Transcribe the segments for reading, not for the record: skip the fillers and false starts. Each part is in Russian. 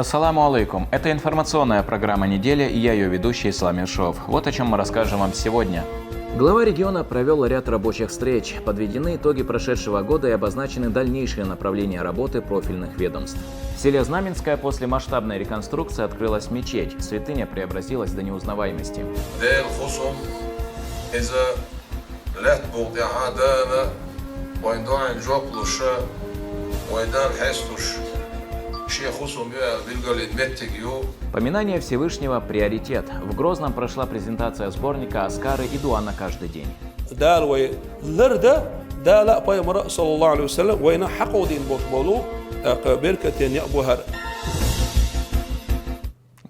Ассаламу алейкум. Это информационная программа недели, и я ее ведущий Ислам Ершов. Вот о чем мы расскажем вам сегодня. Глава региона провел ряд рабочих встреч. Подведены итоги прошедшего года и обозначены дальнейшие направления работы профильных ведомств. В селе Знаменское после масштабной реконструкции открылась мечеть. Святыня преобразилась до неузнаваемости. Поминание Всевышнего – приоритет. В Грозном прошла презентация сборника «Аскары и дуа на каждый день».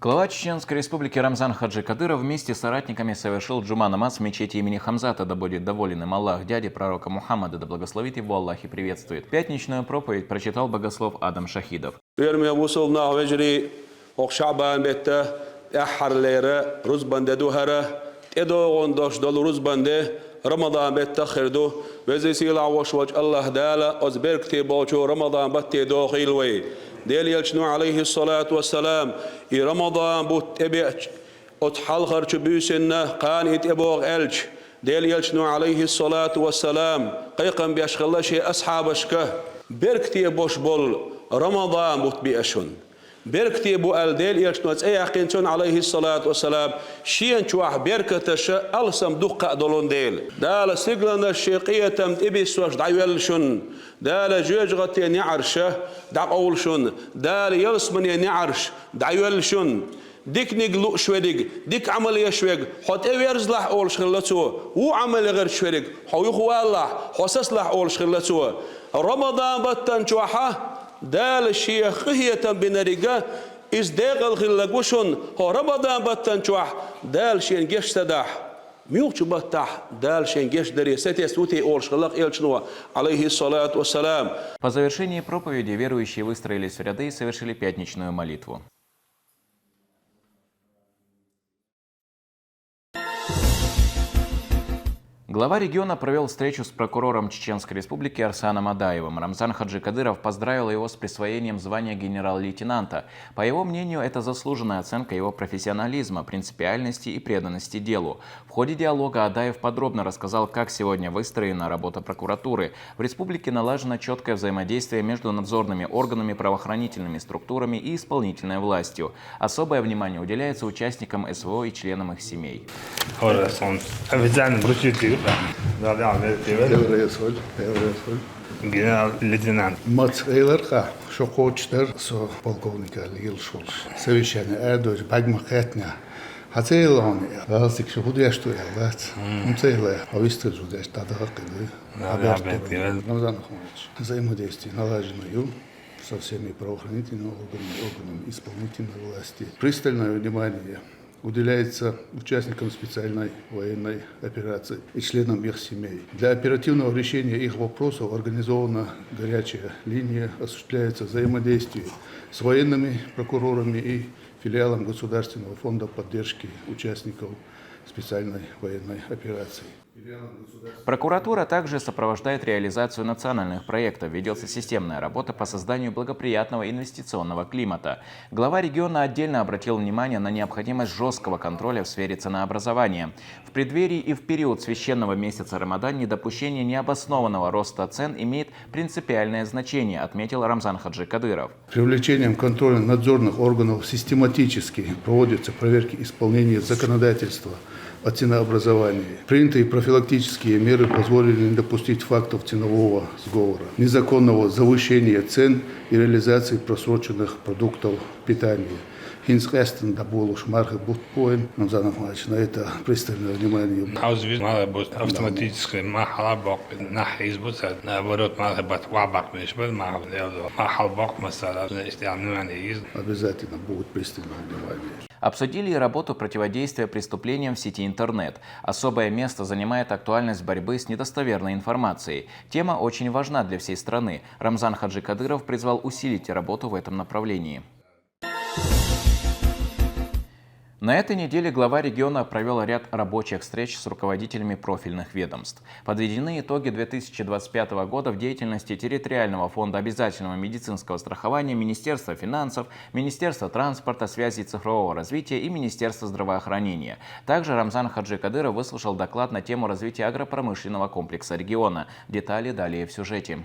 Глава Чеченской Республики Рамзан Хаджи Кадыров вместе с соратниками совершил джума намаз в мечети имени Хамзата, да будет доволен им Аллах, дяди пророка Мухаммада, да благословит его Аллах и приветствует. Пятничную проповедь прочитал богослов Адам Шахидов. Ramazan bettakhiru vezil awashwaj Allah dala azberkti bocho Ramazan batte dakhilwe del yalchnu alayhi salatu wassalam i Ramazan but tabi othal kharch büsenna qanit ebog elch del yalchnu alayhi salatu wassalam qayqan bi ashghallashi ashabashka berkti bosh bol Ramazan but bi ashun بركتي بو الديل يشنوت اي اقينتون عليه الصلاه والسلام شين تشوح بركتش السم دقه دولون ديل دال سيغلنا الشيقيه تم ابي سوش دايولشن دال جوجغتي نعرشه داقولشن دال يلسمن نعرش دايولشن ديك نيغلو شويديك ديك عمليه شويغ حط ايرزلاح اول شغلتو هو عمل غير شويديك هو يخو الله حسسلاح اول شغلتو رمضان بتن تشوحه دال الشيخ هي بنرجع إزداغ الخلقوشون هو رمضان بتنجح دال شين جيش تدح ميوش بتح دال شين جيش دري ستيستوتي أول شغلق إلشنوا عليه الصلاة والسلام. По завершении проповеди верующие выстроились в ряды и совершили пятничную молитву. Глава региона провел встречу с прокурором Чеченской Республики Арсаном Адаевым. Рамзан Хаджи Кадыров поздравил его с присвоением звания генерал-лейтенанта. По его мнению, это заслуженная оценка его профессионализма, принципиальности и преданности делу. В ходе диалога Адаев подробно рассказал, как сегодня выстроена работа прокуратуры. В республике налажено четкое взаимодействие между надзорными органами, правоохранительными структурами и исполнительной властью. Особое внимание уделяется участникам СВО и членам их семей. Генерал-лейтенант. Мацейлерха, шокочтер, со полковника Лилшулш. Совещание Эдоч, Багмахетня. Хацейлони, Валсик, Шухудяшту, Ялат. Мцейле, Авистрежу, Дяштадахакиды. Рамзан Ахмадович. Взаимодействие налажено со всеми правоохранительными органами исполнительной власти. Пристальное внимание уделяется участникам специальной военной операции и членам их семей. Для оперативного решения их вопросов организована горячая линия, осуществляется взаимодействие с военными прокурорами и филиалом Государственного фонда поддержки участников специальной военной операции. Прокуратура также сопровождает реализацию национальных проектов. Ведется системная работа по созданию благоприятного инвестиционного климата. Глава региона отдельно обратил внимание на необходимость жесткого контроля в сфере ценообразования. В преддверии и в период священного месяца Рамадан недопущение необоснованного роста цен имеет принципиальное значение, отметил Рамзан Хаджи Кадыров. Привлечением контроля надзорных органов систематически проводятся проверки исполнения законодательства о ценообразовании. Принятые профилактические меры позволили не допустить фактов ценового сговора, незаконного завышения цен и реализации просроченных продуктов питания. Хинскестен доболуш мархи бутпоин, Рамзан Ахмадович, на это пристальное внимание. Автоматически махалабок нахи избутся, наоборот махабат вабак мешбел махалбок масала, обязательно будет пристальное внимание. Обсудили и работу противодействия преступлениям в сети интернет. Особое место занимает актуальность борьбы с недостоверной информацией. Тема очень важна для всей страны. Рамзан Хаджи Кадыров призвал усилить работу в этом направлении. На этой неделе глава региона провел ряд рабочих встреч с руководителями профильных ведомств. Подведены итоги 2025 года в деятельности территориального фонда обязательного медицинского страхования, Министерства финансов, Министерства транспорта, связи и цифрового развития и Министерства здравоохранения. Также Рамзан Хаджи Кадыров выслушал доклад на тему развития агропромышленного комплекса региона. Детали далее в сюжете.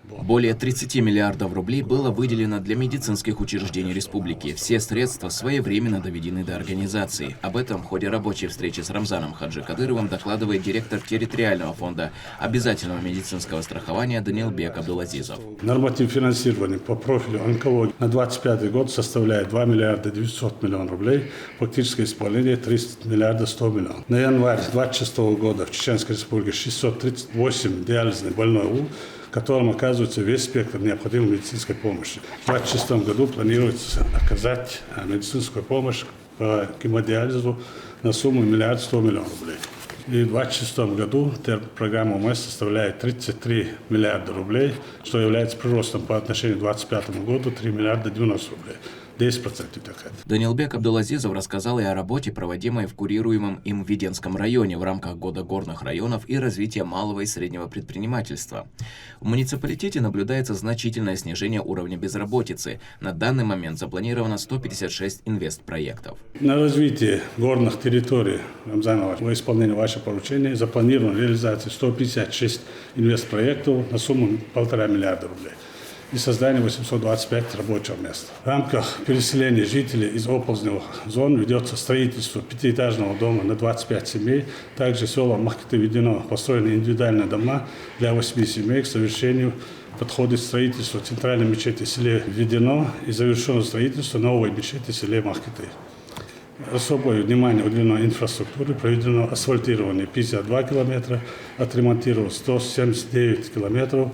Более 30 миллиардов рублей было выделено для медицинских учреждений республики. Все средства своевременно доведены до организации. Об этом в ходе рабочей встречи с Рамзаном Хаджи Кадыровым докладывает директор территориального фонда обязательного медицинского страхования Данилбек Абдулазизов. Норматив финансирования по профилю онкологии на 2025 год составляет 2 миллиарда 900 миллионов рублей, фактическое исполнение 30 миллиардов 100 миллионов. На январь 2026 года в Чеченской республике 638 диализных больной, которым оказывается весь спектр необходимой медицинской помощи. В 2026 году планируется оказать медицинскую помощь по гемодиализу на сумму 1 миллиард 100 миллионов рублей. И в 2026 году программа ОМС составляет 33 миллиарда рублей, что является приростом по отношению к 2025 году 3 миллиарда 90 рублей. 10% такая. Данилбек Абдулазизов рассказал и о работе, проводимой в курируемом им Виденском районе в рамках Года горных районов и развития малого и среднего предпринимательства. В муниципалитете наблюдается значительное снижение уровня безработицы. На данный момент запланировано 156 инвестпроектов. На развитие горных территорий, Рамзан, во исполнении вашего поручения запланирована реализация 156 инвестпроектов на сумму 1,5 миллиарда рублей и создание 825 рабочих мест. В рамках переселения жителей из оползневых зон ведется строительство пятиэтажного дома на 25 семей. Также в село Махкиты-Ведено построены индивидуальные дома для 8 семей. К совершению подходит строительство центральной мечети в селе Ведено и завершено строительство новой мечети в селе Махкиты. Особое внимание уделено инфраструктуре, проведено асфальтирование 52 километра, отремонтировано 179 километров.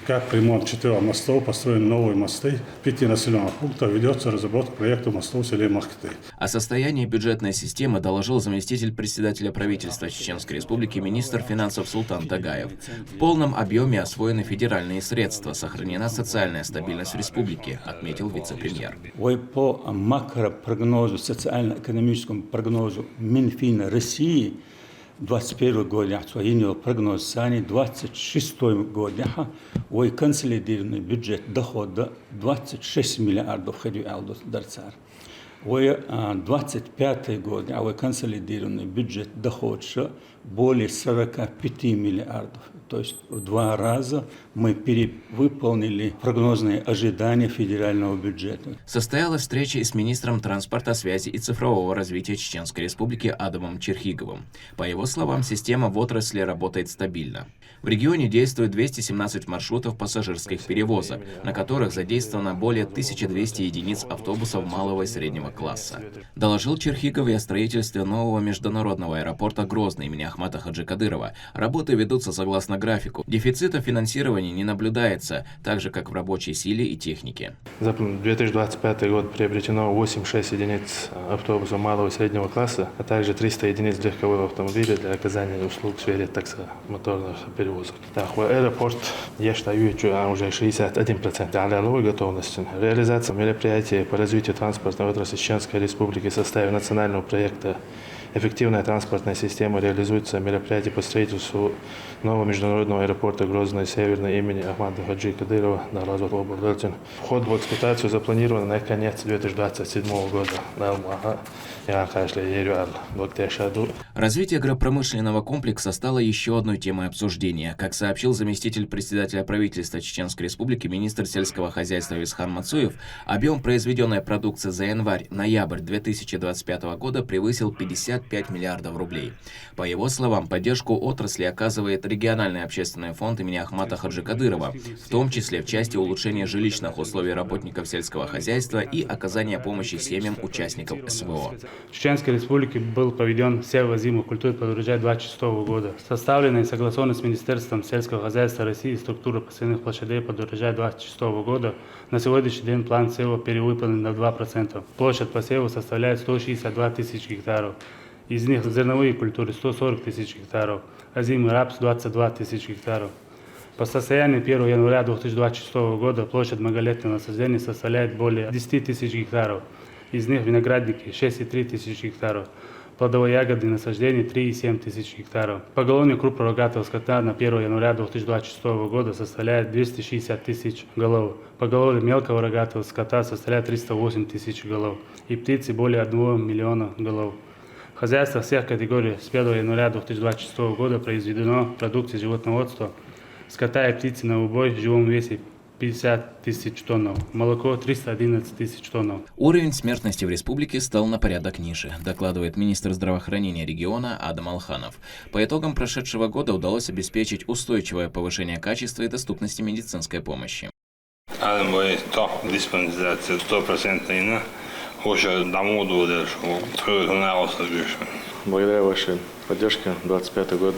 Как ремонт 4 мостов, построены новые мосты, 5 населенных пунктов, ведется разработка проекта мостов в селе Махкиты. О состоянии бюджетной системы доложил заместитель председателя правительства Чеченской республики, министр финансов Султан Тагаев. В полном объеме освоены федеральные средства, сохранена социальная стабильность в республике, отметил вице-премьер. По макропрогнозу, социально-экономическому прогнозу Минфина России, 21 год, освоение прогноз САНИ, 26 год, консолидированный бюджет дохода 26 миллиардов дарцар. 25 год, консолидированный бюджет дохода более 45 миллиардов. То есть в 2 раза мы перевыполнили прогнозные ожидания федерального бюджета. Состоялась встреча и с министром транспорта, связи и цифрового развития Чеченской республики Адамом Черхиговым. По его словам, система в отрасли работает стабильно. В регионе действует 217 маршрутов пассажирских перевозок, на которых задействовано более 1200 единиц автобусов малого и среднего класса. Доложил Черхигов и о строительстве нового международного аэропорта Грозный имени Ахмата Хаджи Кадырова. Работы ведутся согласно графику. Дефицита финансирования не наблюдается, так же, как в рабочей силе и технике. За 2025 год приобретено 86 единиц автобусов малого и среднего класса, а также 300 единиц легковых автомобилей для оказания услуг в сфере таксомоторных перевозок. Так, аэропорт, я считаю, уже 61% аляловой готовности. Реализация мероприятий по развитию транспортной отрасли Чеченской республики в составе национального проекта «Эффективная транспортная система» реализуется мероприятие по строительству нового международного аэропорта Грозный-Северный имени Ахмата Хаджи Кадырова. Вход в эксплуатацию запланирован на конец 2027 года. Развитие агропромышленного комплекса стало еще одной темой обсуждения. Как сообщил заместитель председателя правительства Чеченской республики, министр сельского хозяйства Висхан Мацуев, объем произведенной продукции за январь-ноябрь 2025 года превысил 55 миллиардов рублей. По его словам, поддержку отрасли оказывает региональный общественный фонд имени Ахмата Хаджи Кадырова, в том числе в части улучшения жилищных условий работников сельского хозяйства и оказания помощи семьям участников СВО. В Чеченской республике был проведен сев озимых культур под урожай 2026 года. Составлена и согласована с Министерством сельского хозяйства России структура посевных площадей под урожай 2026 года. На сегодняшний день план сева перевыполнен на 2%. Площадь посева составляет 162 тысячи гектаров. Из них зерновые культуры 140 тысяч гектаров, озимый рапс 22 тысячи гектаров. По состоянию 1 января 2026 года площадь многолетнего насаждения составляет более 10 тысяч гектаров. Из них виноградники 6,3 тысячи гектаров, плодово-ягодные насаждения 3,7 тысяч гектаров. Поголовье крупного рогатого скота на 1 января 2026 года составляет 260 тысяч голов. Поголовье мелкого рогатого скота составляет 308 тысяч голов. И птицы более 1 миллиона голов. В хозяйствах всех категорий с 1 января 2026 года произведено продукции животноводства, скота и птицы на убой в живом весе 50 тысяч тонн, молоко 311 тысяч тонн. Уровень смертности в республике стал на порядок ниже, докладывает министр здравоохранения региона Адам Алханов. По итогам прошедшего года удалось обеспечить устойчивое повышение качества и доступности медицинской помощи. Благодаря вашей поддержке 25-й год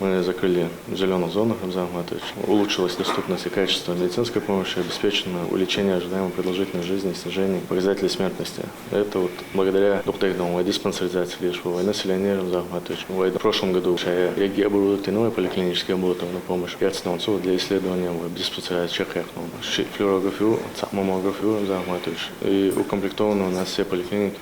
мы закрыли зеленую зону, Рамзан Ахматович. Улучшилась доступность и качество медицинской помощи, обеспечено увеличение ожидаемой продолжительности жизни и снижение показателей смертности. Это вот благодаря докторам диспансеризации лишего населения, Рамзан Ахматович. В прошлом году реги оборудовали новые поликлинические амбулаторную помощь. 5 станций для исследования диспансеризации флюорографию, маммографию, Рамзан Ахматович. И укомплектованы у нас все поликлиники,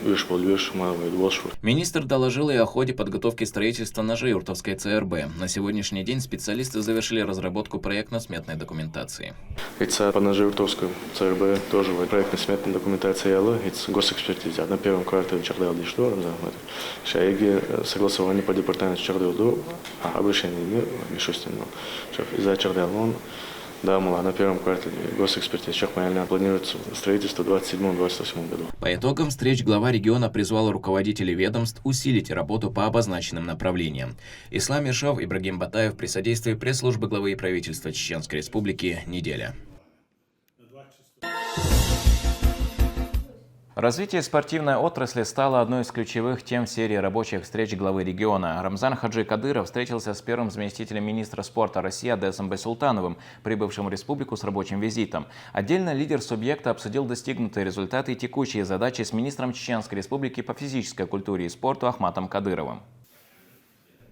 Министр доложил и о ходе подготовки строительства на Жеюртовской ЦРБ. На сегодняшний день специалисты завершили разработку проектно-сметной документации. По Жеюртовской ЦРБ тоже проектно-сметной документации госэкспертиза на первом квартале Чардал Диштор, Шаеги согласование по департаменту Чардалду, обращение не Мишустину. Из-за Чардалон, да, на первом квартале госэкспертиза Чахмайна планируется строительство в 2027-2028 году. По итогам встреч глава региона призвал руководителей ведомств усилить работу по обозначенным направлениям. Ислам Иршов, Ибрагим Батаев при содействии пресс-службы главы и правительства Чеченской Республики «Неделя». Развитие спортивной отрасли стало одной из ключевых тем в серии рабочих встреч главы региона. Рамзан Хаджи Кадыров встретился с первым заместителем министра спорта России Одессом Байсултановым, прибывшим в республику с рабочим визитом. Отдельно лидер субъекта обсудил достигнутые результаты и текущие задачи с министром Чеченской Республики по физической культуре и спорту Ахматом Кадыровым.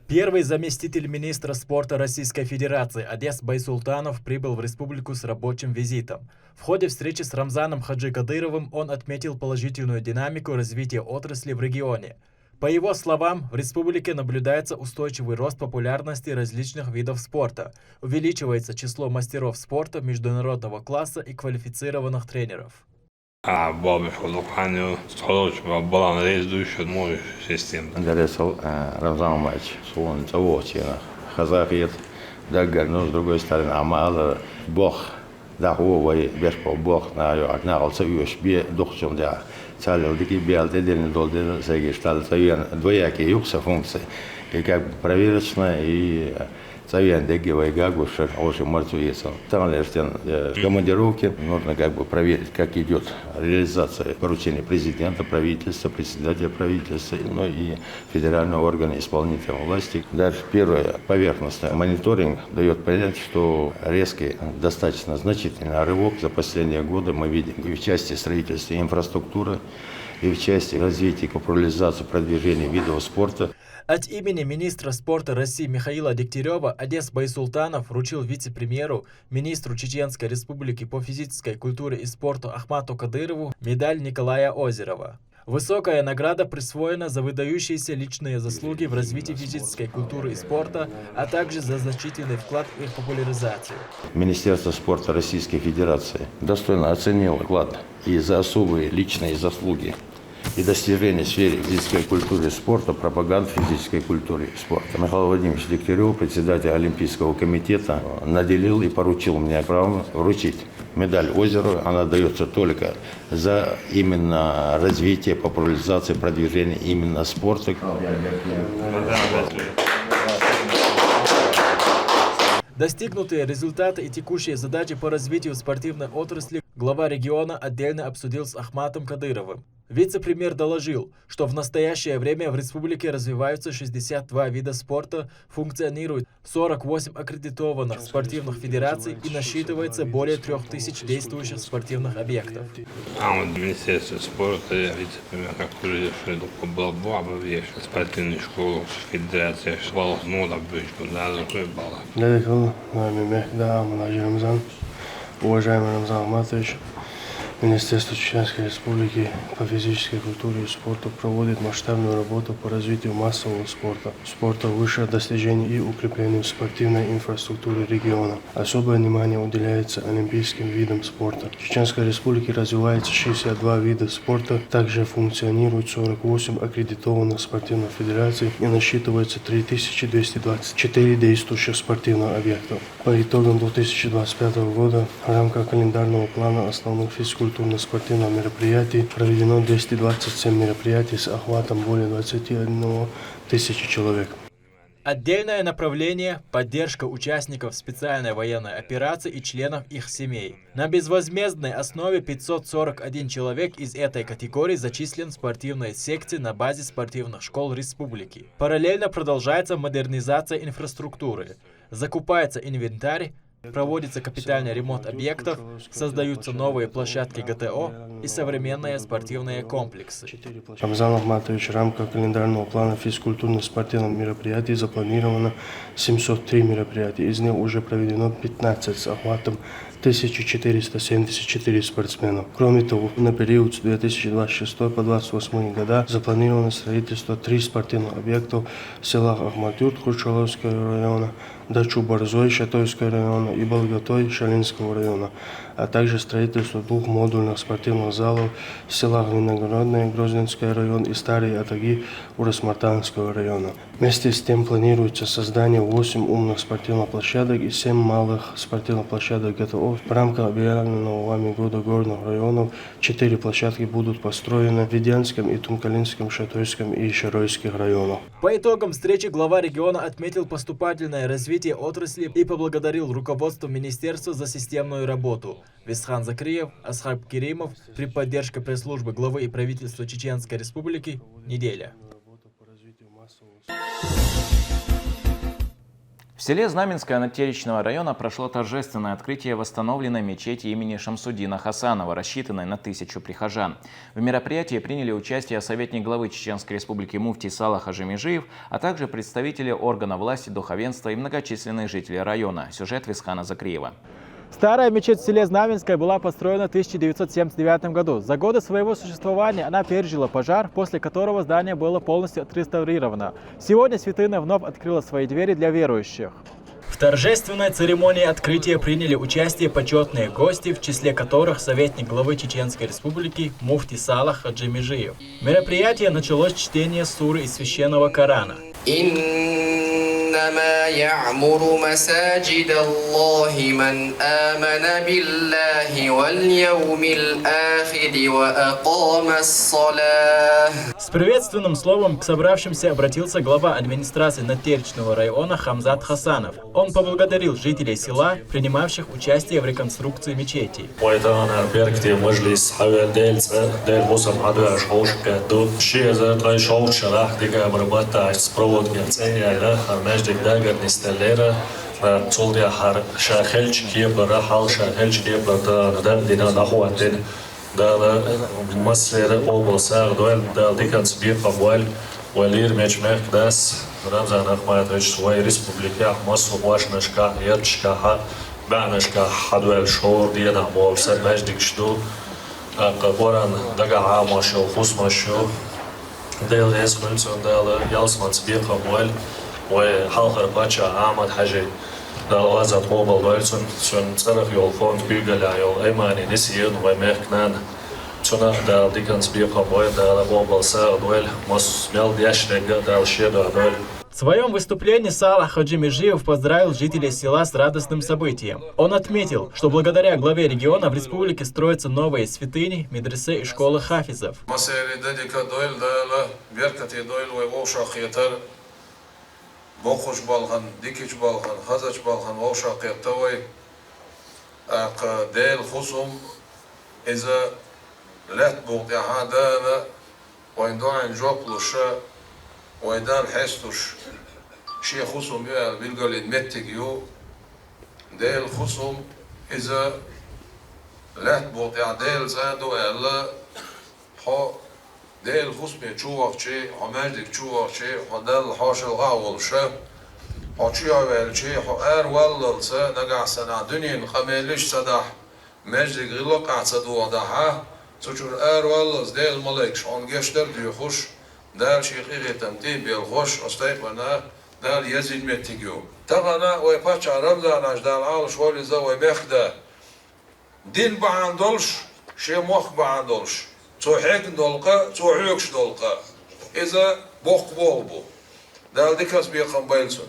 Первый заместитель министра спорта Российской Федерации Одесс Байсултанов прибыл в республику с рабочим визитом. В ходе встречи с Рамзаном Хаджи Кадыровым он отметил положительную динамику развития отрасли в регионе. По его словам, в республике наблюдается устойчивый рост популярности различных видов спорта, увеличивается число мастеров спорта международного класса и квалифицированных тренеров. Рамзан Ахматович, он заводчина, хазарит, дагар, но с другой стороны, амал, бог, да, овой, бешпо, бог, на алца юшбе, духчом, да, цалил, дики бел, дедельный долдел, сеги, штал, двоякие юкса функции, и как бы проверочно, и Совет Дегива Гагуша, уже мартуется. Там лишь командировки, нужно как бы проверить, как идет реализация поручений президента, правительства, председателя правительства, ну и федерального органа исполнительной власти. Даже первый поверхностный мониторинг дает понять, что резкий, достаточно значительный рывок за последние годы мы видим и в части строительства инфраструктуры, и в части развития, популяризации, продвижения видов спорта. От имени министра спорта России Михаила Дегтярева Одесс Байсултанов вручил вице-премьеру, министру Чеченской Республики по физической культуре и спорту Ахмату Кадырову медаль Николая Озерова. Высокая награда присвоена за выдающиеся личные заслуги в развитии физической культуры и спорта, а также за значительный вклад в их популяризацию. Министерство спорта Российской Федерации достойно оценило вклад и за особые личные заслуги и достижения в сфере физической культуры и спорта, пропаганды физической культуры и спорта. Михаил Владимирович Дегтярев, председатель Олимпийского комитета, наделил и поручил мне право вручить медаль Озерова. Она дается только за именно развитие, популяризацию, продвижение именно спорта. Достигнутые результаты и текущие задачи по развитию спортивной отрасли глава региона отдельно обсудил с Ахматом Кадыровым. Вице-премьер доложил, что в настоящее время в республике развиваются 62 вида спорта, функционирует 48 аккредитованных спортивных федераций и насчитывается более 3000 действующих спортивных объектов. Министерство спорта, вице-премьер, как уже было спортивную школу, федерация, школа, ну, да, такой балл. Да, уважаемый Рамзан Ахматович, Министерство Чеченской Республики по физической культуре и спорту проводит масштабную работу по развитию массового спорта высших достижений и укреплению спортивной инфраструктуры региона. Особое внимание уделяется олимпийским видам спорта. В Чеченской Республике развивается 62 вида спорта, также функционирует 48 аккредитованных спортивных федераций и насчитывается 3224 действующих спортивных объектов. По итогам 2025 года в рамках календарного плана основных физкультурно-спортивных мероприятий проведено 227 мероприятий с охватом более 21 тысячи человек. Отдельное направление – поддержка участников специальной военной операции и членов их семей. На безвозмездной основе 541 человек из этой категории зачислен в спортивной секции на базе спортивных школ республики. Параллельно продолжается модернизация инфраструктуры. Закупается инвентарь, проводится капитальный ремонт объектов, создаются новые площадки ГТО и современные спортивные комплексы. Рамзан Ахматович, в рамках календарного плана физкультурно-спортивных мероприятий запланировано 703 мероприятия. Из них уже проведено 15 с охватом 1474 спортсменов. Кроме того, на период с 2026 по 2028 года запланировано строительство 3 спортивных объектов в селах Ахматюрт Хрущаловского района, Дачу-Борзой Шатойского района и Болготой Шалинского района, а также строительство 2 модульных спортивных залов в селах Виноградное, Грозненский район и Старые Атаги Урасмартанского района. Вместе с тем планируется создание 8 умных спортивных площадок и 7 малых спортивных площадок ГТО. В рамках объявленного вами года горных районов 4 площадки будут построены в Веденском и Тумкалинском, Шатойском и Шаройских районах. По итогам встречи глава региона отметил поступательное развитие отрасли и поблагодарил руководство министерства за системную работу. Висхан Закриев, Асхаб Керимов при поддержке пресс-службы главы и правительства Чеченской Республики. Неделя. В селе Знаменское Натеречного района прошло торжественное открытие восстановленной мечети имени Шамсудина Хасанова, рассчитанной на 1000 прихожан. В мероприятии приняли участие советник главы Чеченской Республики муфтий Салах Ажимижиев, а также представители органов власти, духовенства и многочисленные жители района. Сюжет Висхана Закриева. Старая мечеть в селе Знаменское была построена в 1979 году. За годы своего существования она пережила пожар, после которого здание было полностью отреставрировано. Сегодня святыня вновь открыла свои двери для верующих. В торжественной церемонии открытия приняли участие почетные гости, в числе которых советник главы Чеченской Республики муфтий Салах Аджимижиев. Мероприятие началось с чтения суры из священного Корана. إنما يعمر مساجد الله من آمن بالله واليوم الآخر وأقام الصلاة. С приветственным словом к собравшимся обратился глава администрации Натеречного района Хамзат Хасанов. Он поблагодарил жителей села, принимавших участие в реконструкции мечети. دال مصر قبل سر دوال دال دیکن سبیق قبول ولیر مجمع قداس رمزان أخواتش وای ريسبوبليكا مصر واش نشكا يرشكا بعنشكا حدوال شهور دينا مول سر مجدك شدو قبوران دقا عامشو خصمشو دال اسمنسون دال يالسمان سبيق قبول وحلقر باتشا عامد حاجي دال وازد قبل دوالسون سون صرف يولفون بيقلا يول ايماني نسيون وميخنان سنة دال ديكن سبيق قبول دال قبل سر دوال مصر ميل ديشنك دال شيدو دوال. В своем выступлении Салах Аджимижиев поздравил жителей села с радостным событием. Он отметил, что благодаря главе региона в республике строятся новые святыни, медресе и школы хафизов. ويدان حستوش شيء خصوم يا بيلقى المتجيو ده الخصوم إذا لا تبوط يعدل زادو إلا ح ده الخصم يشوف شيء حماجك يشوف شيء حدل حاش الغاول شيء حشي عوال شيء حار والله سا نجع سنة دنيا خميلش سدح مجد غلق عصد وضعها تشور أروال زدال الملك شون جشتر ديوخش دال شيخ إغي تمتين بالخش أستيقنا دال يزيد متيجو تغنا ويباتش عربلا نجدال عال شوالي زو ومخدا دين بعندولش شي مخ بعندولش تو حيك دولقة تو عيوكش دولقة إذا بوخ بولبو دال ديكاس بيقام بايلسون.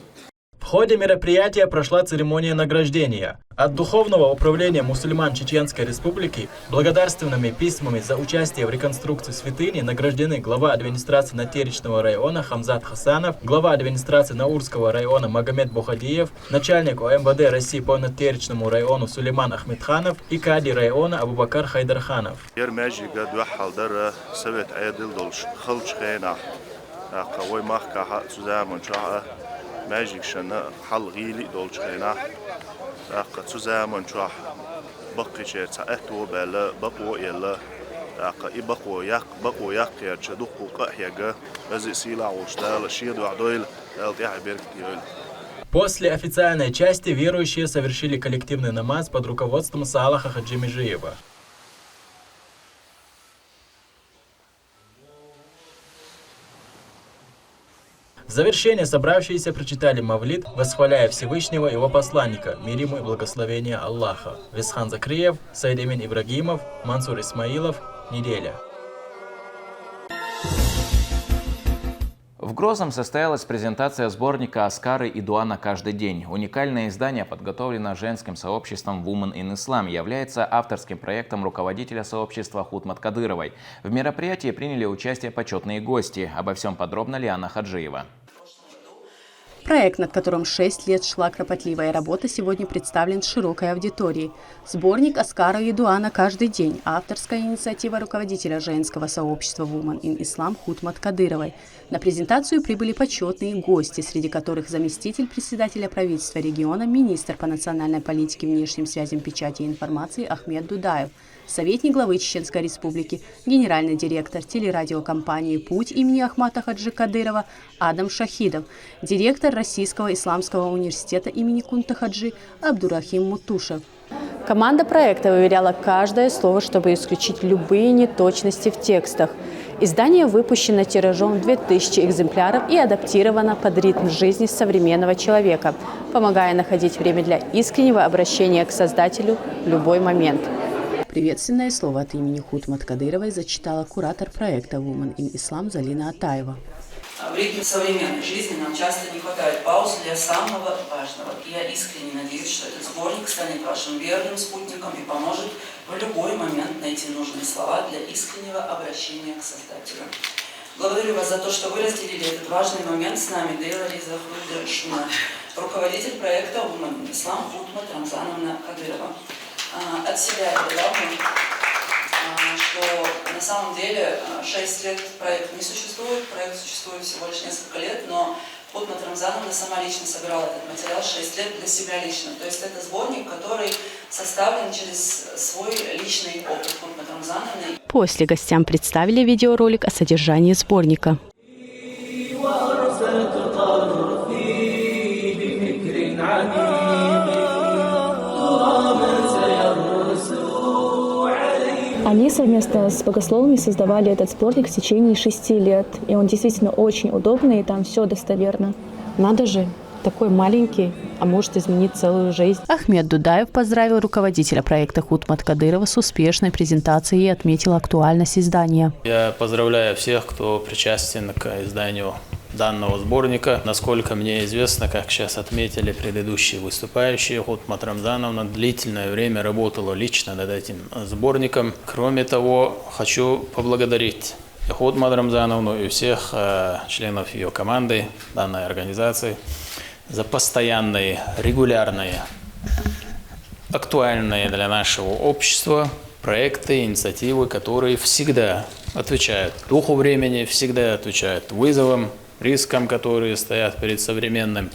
В ходе мероприятия прошла церемония награждения. От Духовного управления мусульман Чеченской Республики благодарственными письмами за участие в реконструкции святыни награждены глава администрации Натеричного района Хамзат Хасанов, глава администрации Наурского района Магомед Бухадиев, начальник ОМВД России по Натеричному району Сулейман Ахмедханов и кади района Абубакар Хайдарханов. ماجيك شنا حل غيلي دولش خينا راق تزامن شوح بقي شير تأتو بلا بقو يلا راق بقو يق يا تشدقو قحيجا بزي سيلا وشتال شيد وعدويل التيح بيرك يول. После официальной части верующие совершили коллективный намаз под руководством Салаха Хаджи Межиева. В завершение собравшиеся прочитали мавлид, восхваляя Всевышнего и его посланника, мир ему и благословение Аллаха. Висхан Закриев, Саид Эмин Ибрагимов, Мансур Исмаилов. Неделя. В Грозном состоялась презентация сборника «Аскары и дуа на каждый день». Уникальное издание, подготовленное женским сообществом Women in Islam, является авторским проектом руководителя сообщества Хутмат Кадыровой. В мероприятии приняли участие почетные гости. Обо всем подробно Лиана Хаджиева. Проект, над которым 6 лет шла кропотливая работа, сегодня представлен широкой аудитории. Сборник «Аскара и дуа на каждый день» – авторская инициатива руководителя женского сообщества Women in Islam Хутмат Кадыровой. На презентацию прибыли почетные гости, среди которых заместитель председателя правительства региона, министр по национальной политике, внешним связям, печати и информации Ахмед Дудаев, советник главы Чеченской Республики, генеральный директор телерадиокомпании «Путь» имени Ахмата Хаджи Кадырова Адам Шахидов, директор Российского исламского университета имени Кунта Хаджи Абдурахим Мутушев. Команда проекта выверяла каждое слово, чтобы исключить любые неточности в текстах. Издание выпущено тиражом 2000 экземпляров и адаптировано под ритм жизни современного человека, помогая находить время для искреннего обращения к Создателю в любой момент. Приветственное слово от имени Хутмат Кадыровой зачитала куратор проекта Women in Islam Залина Атаева. В ритме современной жизни нам часто не хватает пауз для самого важного. И я искренне надеюсь, что этот сборник станет вашим верным спутником и поможет в любой момент найти нужные слова для искреннего обращения к Создателю. Благодарю вас за то, что вы разделили этот важный момент с нами, Дейла Риза Худшина, руководитель проекта Women in Islam Хутмат Рамзановна Кадырова. От себя я добавлю, что на самом деле 6 лет проект не существует, проект существует всего лишь несколько лет, но Хутмат Рамзановна сама лично собирала этот материал 6 лет для себя лично. То есть это сборник, который составлен через свой личный опыт Хутмат Рамзановны. После гостям представили видеоролик о содержании сборника. Они совместно с богословами создавали этот сборник в течение 6 лет. И он действительно очень удобный, и там все достоверно. Надо же, такой маленький, а может изменить целую жизнь. Ахмед Дудаев поздравил руководителя проекта Хутмат Кадырова с успешной презентацией и отметил актуальность издания. Я поздравляю всех, кто причастен к изданию данного сборника. Насколько мне известно, как сейчас отметили предыдущие выступающие, Хутмат Рамзановна длительное время работала лично над этим сборником. Кроме того, хочу поблагодарить и Хутмат Рамзановну, и всех членов ее команды, данной организации, за постоянные, регулярные, актуальные для нашего общества проекты, инициативы, которые всегда отвечают духу времени, всегда отвечают вызовам, рискам, которые стоят перед современным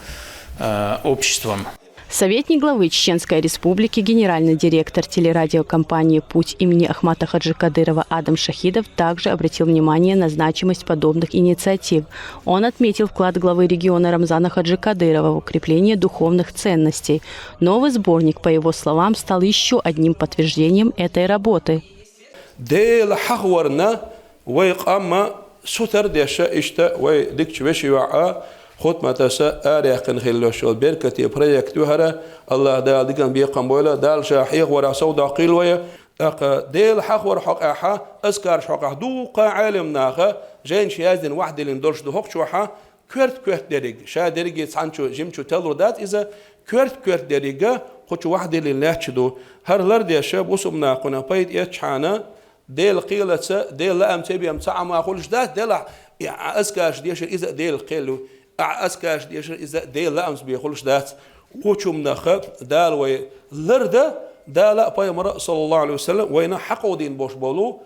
обществом. Советник главы Чеченской Республики, генеральный директор телерадиокомпании «Путь» имени Ахмата Хаджи Кадырова Адам Шахидов также обратил внимание на значимость подобных инициатив. Он отметил вклад главы региона Рамзана Хаджи Кадырова в укрепление духовных ценностей. Новый сборник, по его словам, стал еще одним подтверждением этой работы. خود متاسا آریخن خیلوشول برکتی پروژه هره الله دال دیگن بیقم بوله دال شاحیق ورا سودا قیلویه دل حق ور حق أحا أذكر حق دوق عالم ناخه جين شيازن واحد اللي ندرش ده حق شوحة كرت درج شا درج يتصنشو جيمشو تلو دات إذا كرت درجة خش واحد اللي نحشدو هر لرد يا شاب وصمنا قنا بيت يتشحنا دل قيلة دل لا أمتبي أمتع ما أقولش ده دل أذكرش ديش إذا دل قيلو أذكرش ديش إذا دل لا أمس بيقولش ده وشوم ناخه دال وي لرده دالا پیامبر صلی الله علیه وسلم وینا حقودین бош болу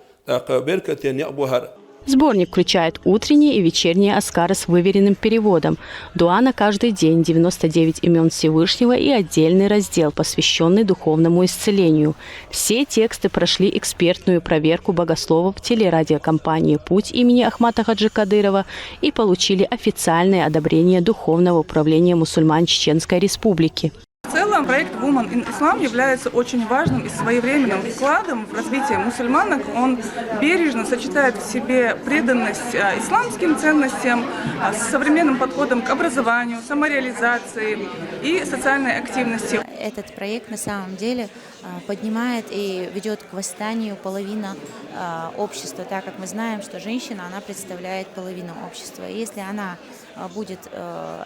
беркатен ябухар. Сборник включает утренние и вечерние аскары с выверенным переводом, дуа на каждый день, 99 имен Всевышнего и отдельный раздел, посвященный духовному исцелению. Все тексты прошли экспертную проверку богословов телерадиокомпании «Путь» имени Ахмата Хаджи Кадырова и получили официальное одобрение Духовного управления мусульман Чеченской Республики. В целом проект Women in Islam является очень важным и своевременным вкладом в развитие мусульманок. Он бережно сочетает в себе преданность исламским ценностям с современным подходом к образованию, самореализации и социальной активности. Этот проект на самом деле поднимает и ведет к восстанию половины общества, так как мы знаем, что женщина, она представляет половину общества. И если она будет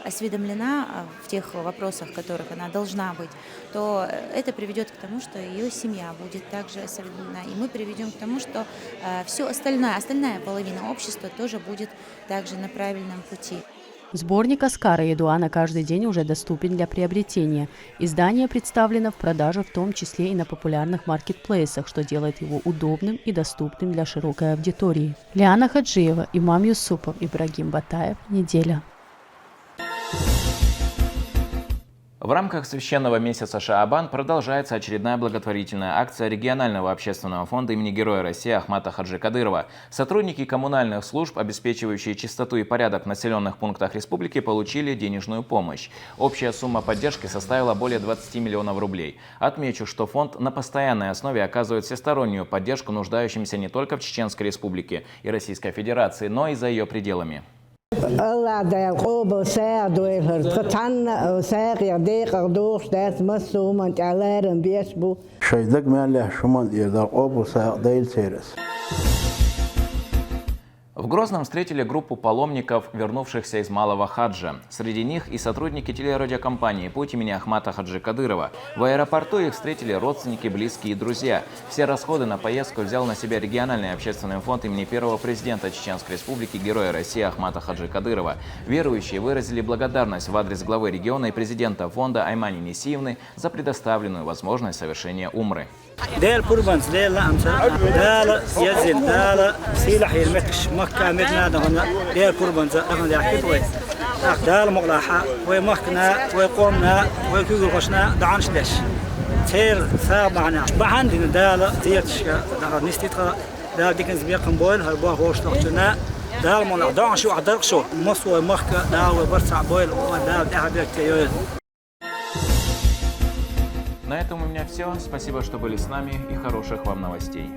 осведомлена в тех вопросах, в которых она должна быть, то это приведет к тому, что ее семья будет также осведомлена. И мы приведем к тому, что все остальная половина общества тоже будет также на правильном пути. Сборник аскара и дуа на каждый день уже доступен для приобретения. Издание представлено в продаже в том числе и на популярных маркетплейсах, что делает его удобным и доступным для широкой аудитории. Лиана Хаджиева, Имам Юсупов, Ибрагим Батаев. Неделя. В рамках священного месяца Шаабан продолжается очередная благотворительная акция регионального общественного фонда имени Героя России Ахмата Хаджи Кадырова. Сотрудники коммунальных служб, обеспечивающие чистоту и порядок в населенных пунктах республики, получили денежную помощь. Общая сумма поддержки составила более 20 миллионов рублей. Отмечу, что фонд на постоянной основе оказывает всестороннюю поддержку нуждающимся не только в Чеченской Республике и Российской Федерации, но и за ее пределами. Allah der Ober sehr durch Katan sehr der durch das Masum und Aleren Biesbu. Шайдак мэлля шуман ирдар Ober sehr дейл сервис. В Грозном встретили группу паломников, вернувшихся из Малого Хаджа. Среди них и сотрудники телерадиокомпании «Путь» имени Ахмата Хаджи Кадырова. В аэропорту их встретили родственники, близкие и друзья. Все расходы на поездку взял на себя региональный общественный фонд имени первого президента Чеченской Республики, Героя России Ахмата Хаджи Кадырова. Верующие выразили благодарность в адрес главы региона и президента фонда Аймани Несиевны за предоставленную возможность совершения умры. دال قربانس دال أمسا دال يزن دال سيلح يرمكش مكة مدنا دهنا دال قربانس دهنا يحكي دال مغلاحة ومكنا وقومنا وكيل قشنا دعنش دش تير ثاب معنا بعندنا دال تيرش دهنا نستيتها دال ديكنز بيقم بويل هربا هوش تقتنا دال مغلاح دعنش وعدرق شو مصر ومكة دال وبرسع بويل ودال دهبيك تيويل. На этом у меня все. Спасибо, что были с нами, и хороших вам новостей.